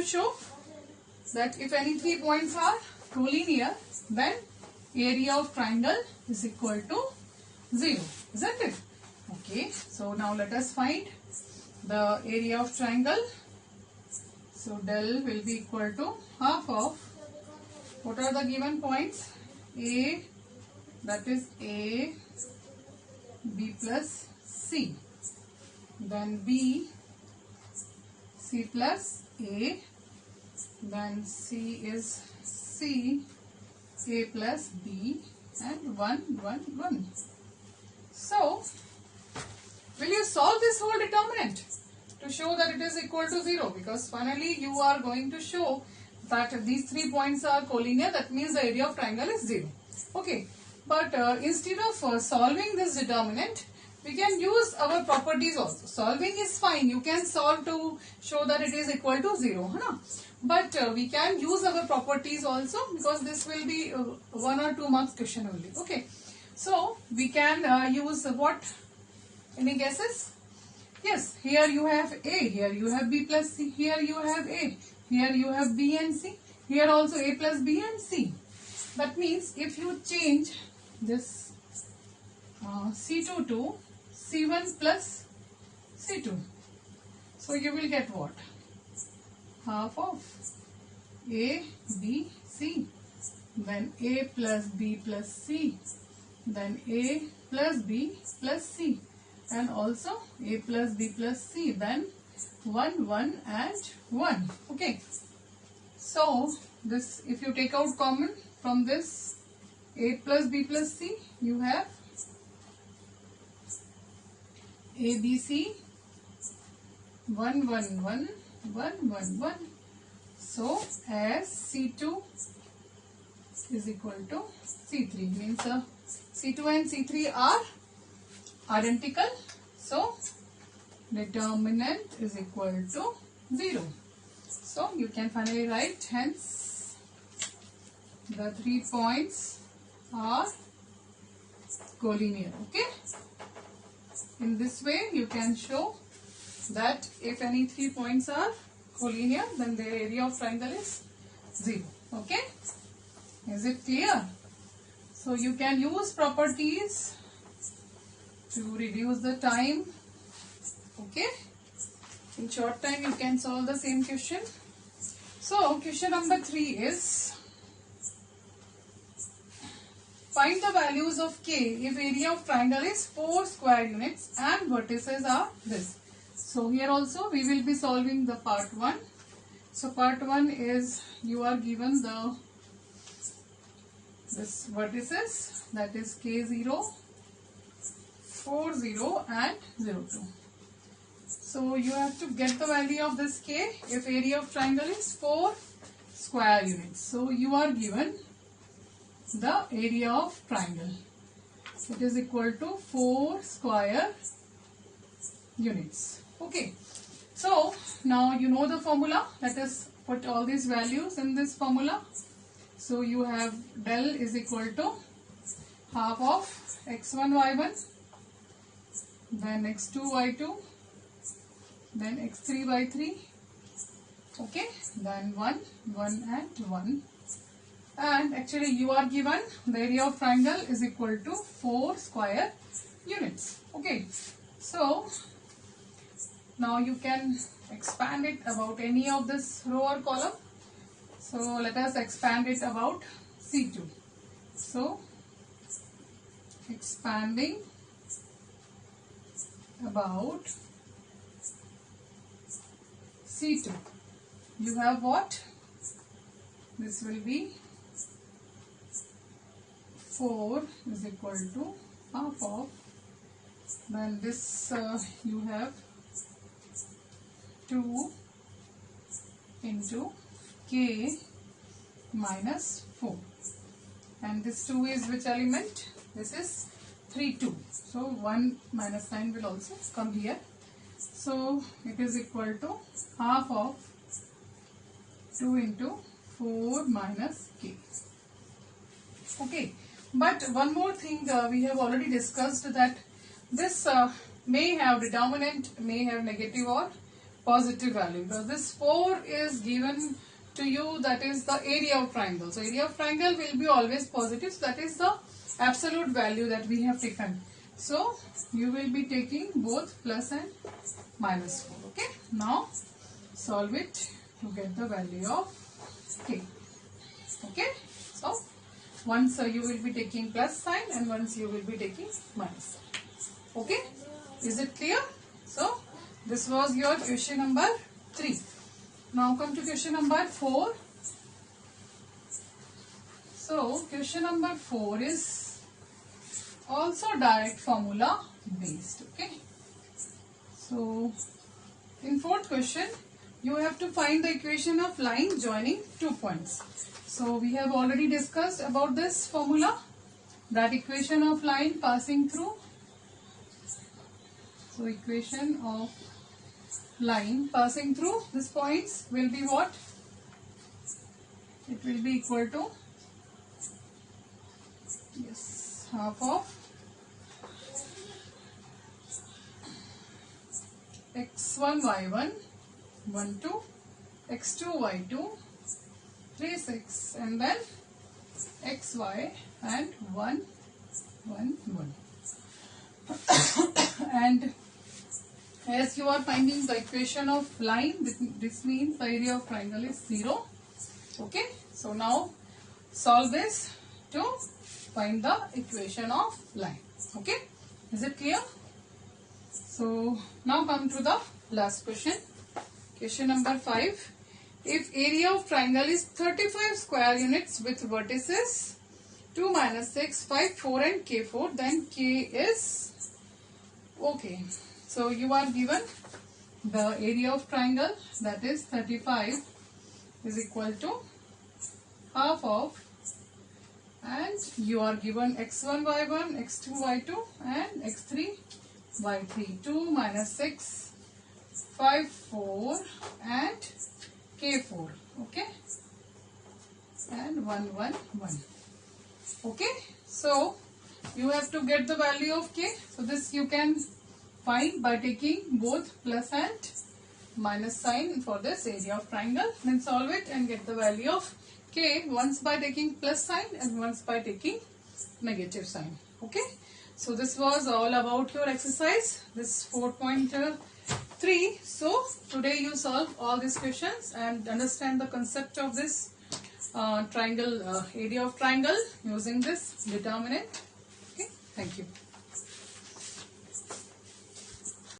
show that if any 3 points are collinear, then area of triangle is equal to 0, isn't it? Okay, so now let us find the area of triangle. So del will be equal to half of, what are the given points? A, that is A, B plus C, then B, C plus A, then C is C, A plus B, and 1, 1, 1. So, will you solve this whole determinant to show that it is equal to 0? Because finally you are going to show that these 3 points are collinear, that means the area of triangle is 0. Okay, but instead of solving this determinant, we can use our properties also. Solving is fine, you can solve to show that it is equal to 0. But we can use our properties also, because this will be 1 or 2 marks question only. Okay, so we can use what? Any guesses? Yes, here you have A, here you have B plus C, here you have A, here you have B and C, here also A plus B and C. That means if you change this C2 to C1 plus C2, so you will get what? Half of A, B, C, then A plus B plus C, then A plus B plus C, and also A plus B plus C, then 1, 1 and 1. Okay. So, this, if you take out common from this A plus B plus C, you have A, B, C, 1, 1, 1, 1, 1, 1. So, as C2 is equal to C3, means C2 and C3 are identical. So, determinant is equal to 0. So, you can finally write, hence, the 3 points are collinear. Okay. In this way, you can show that if any 3 points are collinear, then their area of triangle is 0. Okay. Is it clear? So, you can use properties to reduce the time. Okay. In short time, you can solve the same question. So, question number 3 is, find the values of K if area of triangle is 4 square units and vertices are this. So, here also we will be solving the part 1. So, part 1 is, you are given this vertices, that is K0, 4, 0 and 0, 2. So, you have to get the value of this K if area of triangle is 4 square units. So, you are given the area of triangle. It is equal to 4 square units. Okay. So, now you know the formula. Let us put all these values in this formula. So, you have del is equal to half of x1 y1, then x2 y2, then x3 y3, okay, then 1, 1 and 1. And actually you are given the area of triangle is equal to 4 square units. Okay, so now you can expand it about any of this row or column. So let us expand it about C2. So expanding about C2, you have what? This will be 4 is equal to half of, then this you have 2 into K minus 4, and this 2 is which element? This is 3, 2. So 1 minus sign will also come here. So it is equal to half of 2 into 4 minus K. Okay, but one more thing we have already discussed, that this may have determinant, may have negative or positive value, because this 4 is given to you, that is the area of triangle. So area of triangle will be always positive, so that is the absolute value that we have taken. So you will be taking both plus and minus 4. Okay, now solve it to get the value of k. Okay, so once you will be taking plus sign and once you will be taking minus sign. Okay, is it clear? So this was your question number 3. Now come to question number 4. So question number 4 is also direct formula based. Okay, so in fourth question you have to find the equation of line joining 2 points. So we have already discussed about this formula, that equation of line passing through. So equation of line passing through these points will be what? It will be equal to, yes, half of x1 y1 1 2 x2 y2 3 6 and then xy and 1 1 1. And as you are finding the equation of line, this means the area of triangle is 0. Okay, so now solve this to find the equation of line. Okay, is it clear? So now come to the last question. Question number 5. If area of triangle is 35 square units with vertices 2, -6, 5, 4 and k4, then k is okay. So you are given the area of triangle, that is 35 is equal to half of, and you are given x1 y1, x2 y2 and x3 y3. 2 -6, 5 4 and k4. Okay, and 1 1 1. Okay, so you have to get the value of k. So this you can find by taking both plus and minus sign for this area of triangle. Then solve it and get the value of k, once by taking plus sign and once by taking negative sign. Okay, so this was all about your exercise, this 4.3. So today you solve all these questions and understand the concept of this triangle, area of triangle using this determinant. Okay, thank you.